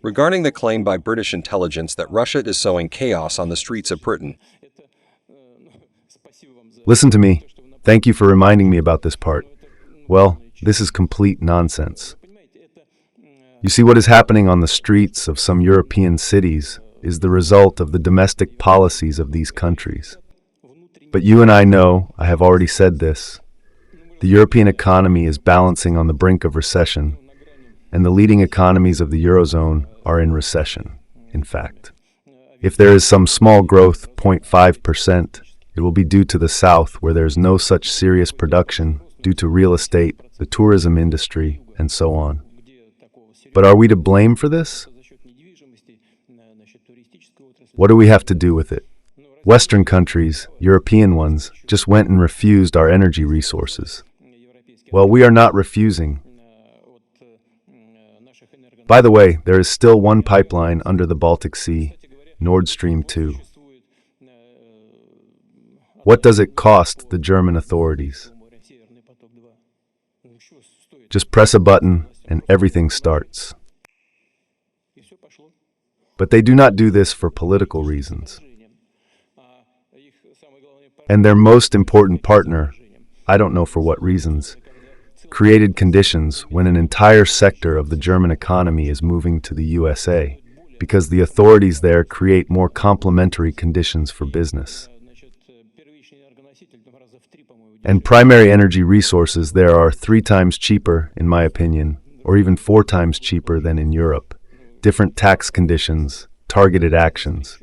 regarding the claim by British intelligence that Russia is sowing chaos on the streets of Britain. Listen to me. Thank you for reminding me about this part. Well, this is complete nonsense. You see, what is happening on the streets of some European cities is the result of the domestic policies of these countries. But you and I know, I have already said this, the European economy is balancing on the brink of recession, and the leading economies of the Eurozone are in recession, in fact. If there is some small growth, 0.5%, it will be due to the South, where there is no such serious production due to real estate, the tourism industry, and so on. But are we to blame for this? What do we have to do with it? Western countries, European ones, just went and refused our energy resources. Well, we are not refusing. By the way, there is still one pipeline under the Baltic Sea, Nord Stream 2. What does it cost the German authorities? Just press a button and everything starts. But they do not do this for political reasons. And their most important partner, I don't know for what reasons, created conditions when an entire sector of the German economy is moving to the USA, because the authorities there create more complementary conditions for business. And primary energy resources there are 3 times cheaper, in my opinion, or even 4 times cheaper than in Europe. Different tax conditions, targeted actions.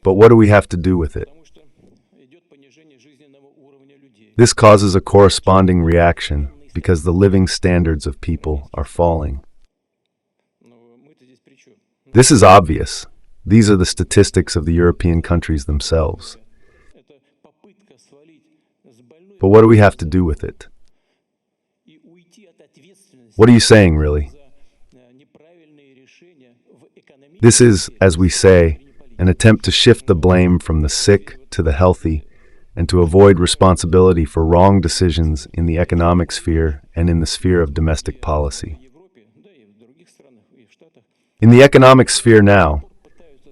But what do we have to do with it? This causes a corresponding reaction because the living standards of people are falling. This is obvious. These are the statistics of the European countries themselves. But what do we have to do with it? What are you saying, really? This is, as we say, an attempt to shift the blame from the sick to the healthy and to avoid responsibility for wrong decisions in the economic sphere and in the sphere of domestic policy. In the economic sphere now,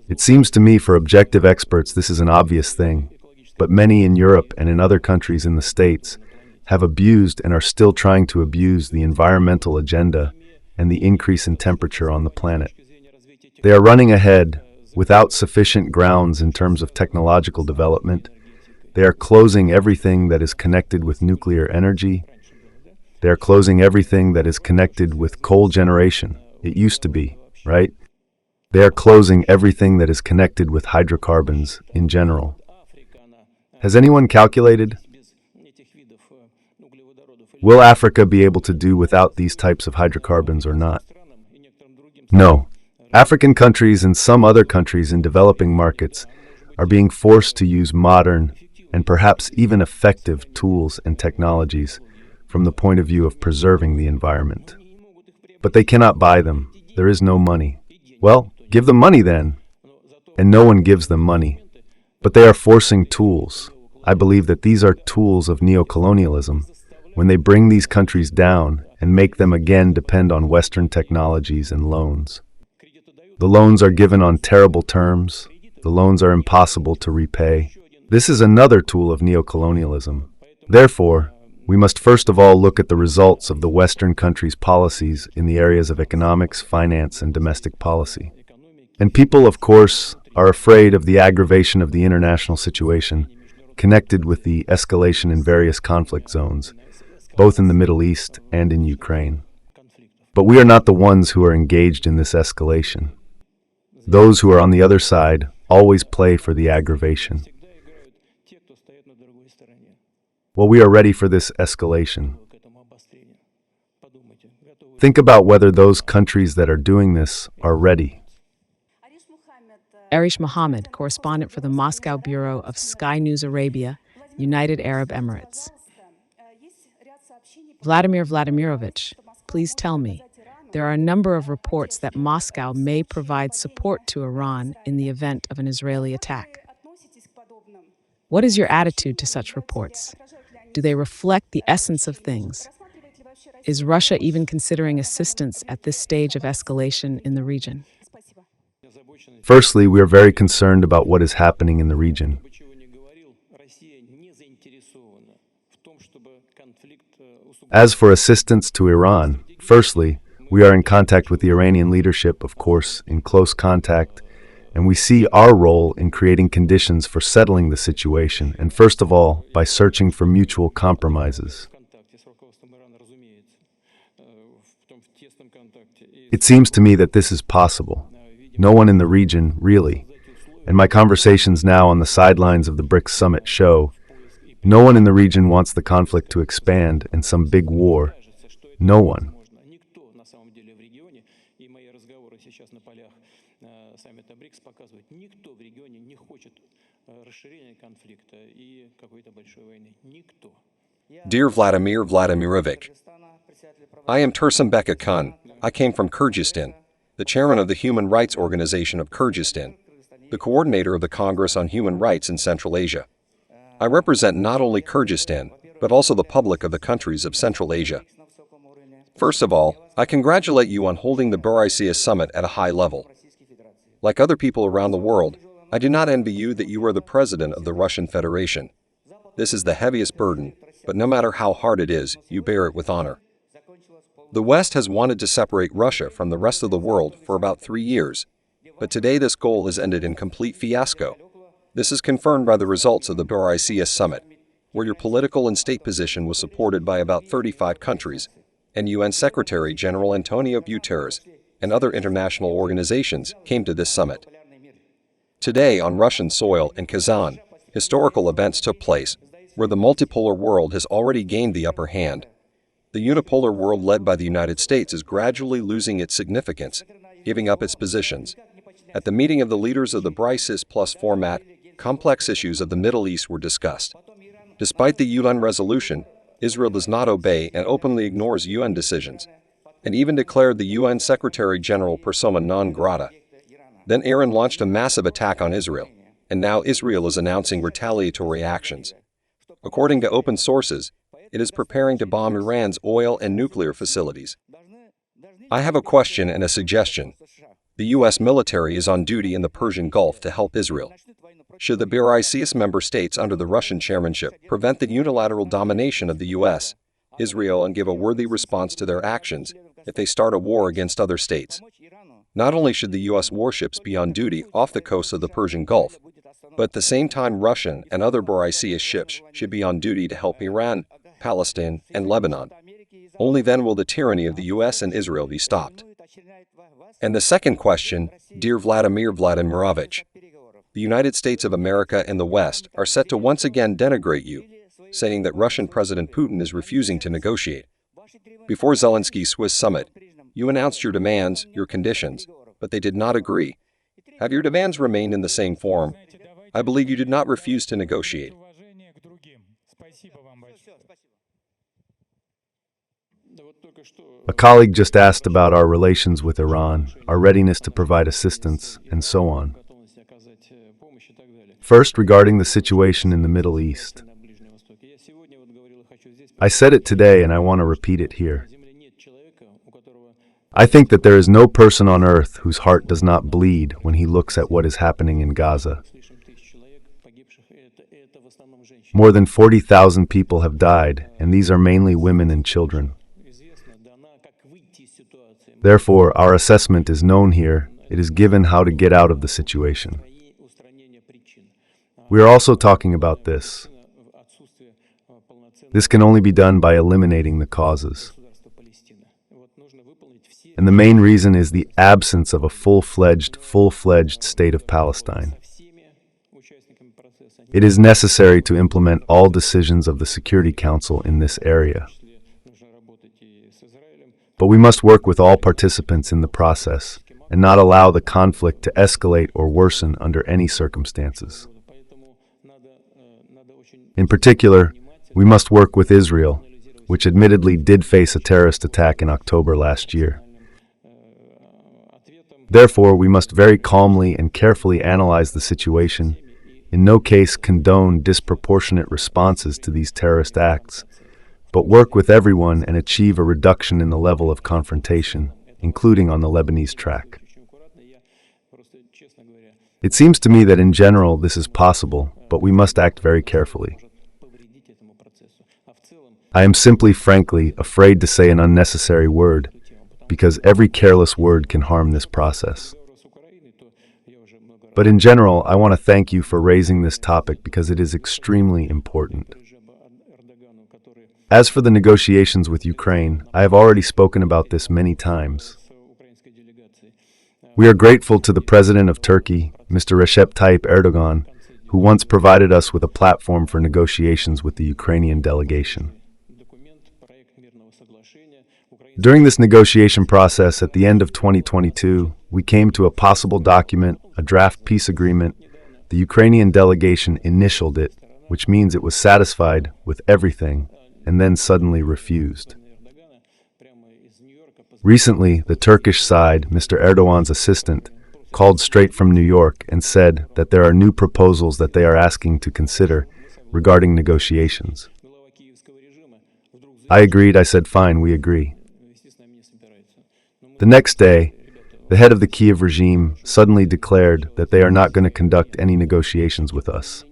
it seems to me for objective experts this is an obvious thing, but many in Europe and in other countries in the States have abused and are still trying to abuse the environmental agenda and the increase in temperature on the planet. They are running ahead without sufficient grounds in terms of technological development. They are closing everything that is connected with nuclear energy. They are closing everything that is connected with coal generation. It used to be, right? They are closing everything that is connected with hydrocarbons in general. Has anyone calculated? Will Africa be able to do without these types of hydrocarbons or not? No. African countries and some other countries in developing markets are being forced to use modern and perhaps even effective tools and technologies from the point of view of preserving the environment. But they cannot buy them. There is no money. Well, give them money then. And no one gives them money. But they are forcing tools. I believe that these are tools of neocolonialism, when they bring these countries down and make them again depend on Western technologies and loans. The loans are given on terrible terms. The loans are impossible to repay. This is another tool of neocolonialism. Therefore, we must first of all look at the results of the Western countries' policies in the areas of economics, finance, and domestic policy. And people, of course, are afraid of the aggravation of the international situation, connected with the escalation in various conflict zones, both in the Middle East and in Ukraine. But we are not the ones who are engaged in this escalation. Those who are on the other side always play for the aggravation. Well, we are ready for this escalation. Think about whether those countries that are doing this are ready. Arish Mohammed, correspondent for the Moscow Bureau of Sky News Arabia, United Arab Emirates. Vladimir Vladimirovich, please tell me, there are a number of reports that Moscow may provide support to Iran in the event of an Israeli attack. What is your attitude to such reports? Do they reflect the essence of things? Is Russia even considering assistance at this stage of escalation in the region? Firstly, we are very concerned about what is happening in the region. As for assistance to Iran, firstly, we are in contact with the Iranian leadership, of course, in close contact, and we see our role in creating conditions for settling the situation, and first of all, by searching for mutual compromises. It seems to me that this is possible. No one in the region, really, and my conversations now on the sidelines of the BRICS summit show, no one in the region wants the conflict to expand and some big war. No one. Dear Vladimir Vladimirovich, I am Tursumbek Akan. I came from Kyrgyzstan, the chairman of the Human Rights Organization of Kyrgyzstan, the coordinator of the Congress on Human Rights in Central Asia. I represent not only Kyrgyzstan, but also the public of the countries of Central Asia. First of all, I congratulate you on holding the BRICS summit at a high level. Like other people around the world, I do not envy you that you are the president of the Russian Federation. This is the heaviest burden, but no matter how hard it is, you bear it with honor. The West has wanted to separate Russia from the rest of the world for about 3 years, but today this goal has ended in complete fiasco. This is confirmed by the results of the BRICS summit, where your political and state position was supported by about 35 countries, and UN Secretary General Antonio Guterres and other international organizations came to this summit. Today on Russian soil in Kazan, historical events took place, where the multipolar world has already gained the upper hand. The unipolar world led by the United States is gradually losing its significance, giving up its positions. At the meeting of the leaders of the BRICS Plus format, complex issues of the Middle East were discussed. Despite the UN resolution, Israel does not obey and openly ignores UN decisions, and even declared the UN Secretary General persona non grata. Then Iran launched a massive attack on Israel, and now Israel is announcing retaliatory actions. According to open sources, it is preparing to bomb Iran's oil and nuclear facilities. I have a question and a suggestion. The U.S. military is on duty in the Persian Gulf to help Israel. Should the BRICS member states under the Russian chairmanship prevent the unilateral domination of the U.S., Israel, and give a worthy response to their actions if they start a war against other states? Not only should the U.S. warships be on duty off the coast of the Persian Gulf, but at the same time Russian and other BRICS ships should be on duty to help Iran, Palestine, and Lebanon. Only then will the tyranny of the U.S. and Israel be stopped. And the second question, dear Vladimir Vladimirovich, the United States of America and the West are set to once again denigrate you, saying that Russian President Putin is refusing to negotiate. Before Zelensky's Swiss summit, you announced your demands, your conditions, but they did not agree. Have your demands remained in the same form? I believe you did not refuse to negotiate. A colleague just asked about our relations with Iran, our readiness to provide assistance, and so on. First, regarding the situation in the Middle East. I said it today and I want to repeat it here. I think that there is no person on earth whose heart does not bleed when he looks at what is happening in Gaza. More than 40,000 people have died, and these are mainly women and children. Therefore, our assessment is known here. It is given how to get out of the situation. We are also talking about this. This can only be done by eliminating the causes. And the main reason is the absence of a full-fledged state of Palestine. It is necessary to implement all decisions of the Security Council in this area. But we must work with all participants in the process and not allow the conflict to escalate or worsen under any circumstances. In particular, we must work with Israel, which admittedly did face a terrorist attack in October last year. Therefore, we must very calmly and carefully analyze the situation, in no case condone disproportionate responses to these terrorist acts, but work with everyone and achieve a reduction in the level of confrontation, including on the Lebanese track. It seems to me that in general this is possible, but we must act very carefully. I am simply, frankly, afraid to say an unnecessary word, because every careless word can harm this process. But in general, I want to thank you for raising this topic because it is extremely important. As for the negotiations with Ukraine, I have already spoken about this many times. We are grateful to the President of Turkey, Mr. Recep Tayyip Erdogan, who once provided us with a platform for negotiations with the Ukrainian delegation. During this negotiation process at the end of 2022, we came to a possible document, a draft peace agreement. The Ukrainian delegation initialed it, which means it was satisfied with everything, and then suddenly refused. Recently, the Turkish side, Mr. Erdogan's assistant, called straight from New York and said that there are new proposals that they are asking to consider regarding negotiations. I agreed. I said, fine, we agree. The next day, the head of the Kiev regime suddenly declared that they are not going to conduct any negotiations with us.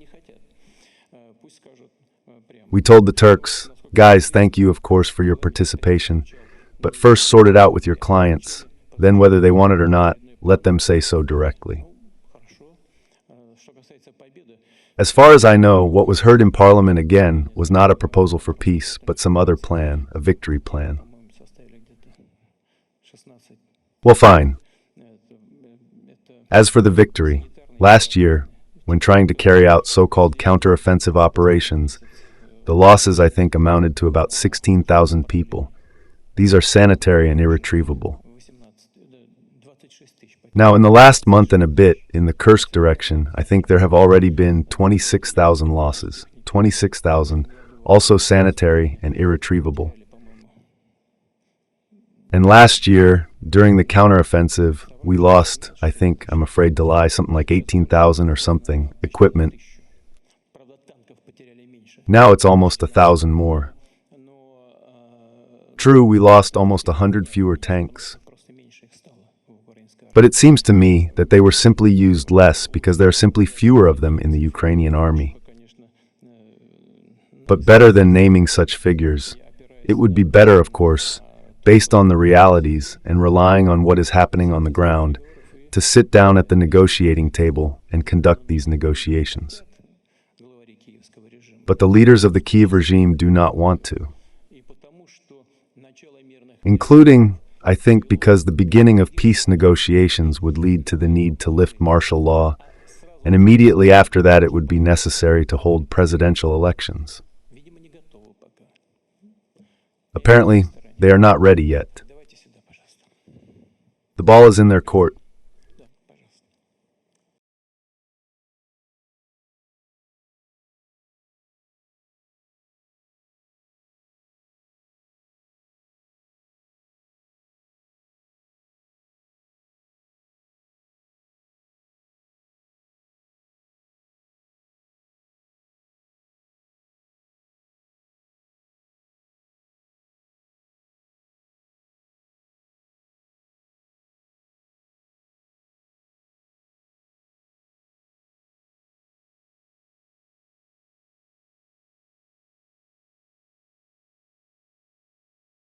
We told the Turks, guys, thank you, of course, for your participation, but first sort it out with your clients, then whether they want it or not, let them say so directly. As far as I know, what was heard in Parliament again was not a proposal for peace, but some other plan, a victory plan. Well, fine. As for the victory, last year, when trying to carry out so-called counter-offensive operations, the losses, I think, amounted to about 16,000 people. These are sanitary and irretrievable. Now, in the last month and a bit, in the Kursk direction, I think there have already been 26,000 losses. 26,000, also sanitary and irretrievable. And last year, during the counteroffensive, we lost, I think, I'm afraid to lie, something like 18,000 or something, equipment. Now it's almost 1,000 more. True, we lost almost 100 fewer tanks. But it seems to me that they were simply used less because there are simply fewer of them in the Ukrainian army. But better than naming such figures, it would be better, of course, based on the realities and relying on what is happening on the ground, to sit down at the negotiating table and conduct these negotiations. But the leaders of the Kiev regime do not want to. Including, I think, because the beginning of peace negotiations would lead to the need to lift martial law, and immediately after that it would be necessary to hold presidential elections. Apparently, they are not ready yet. The ball is in their court.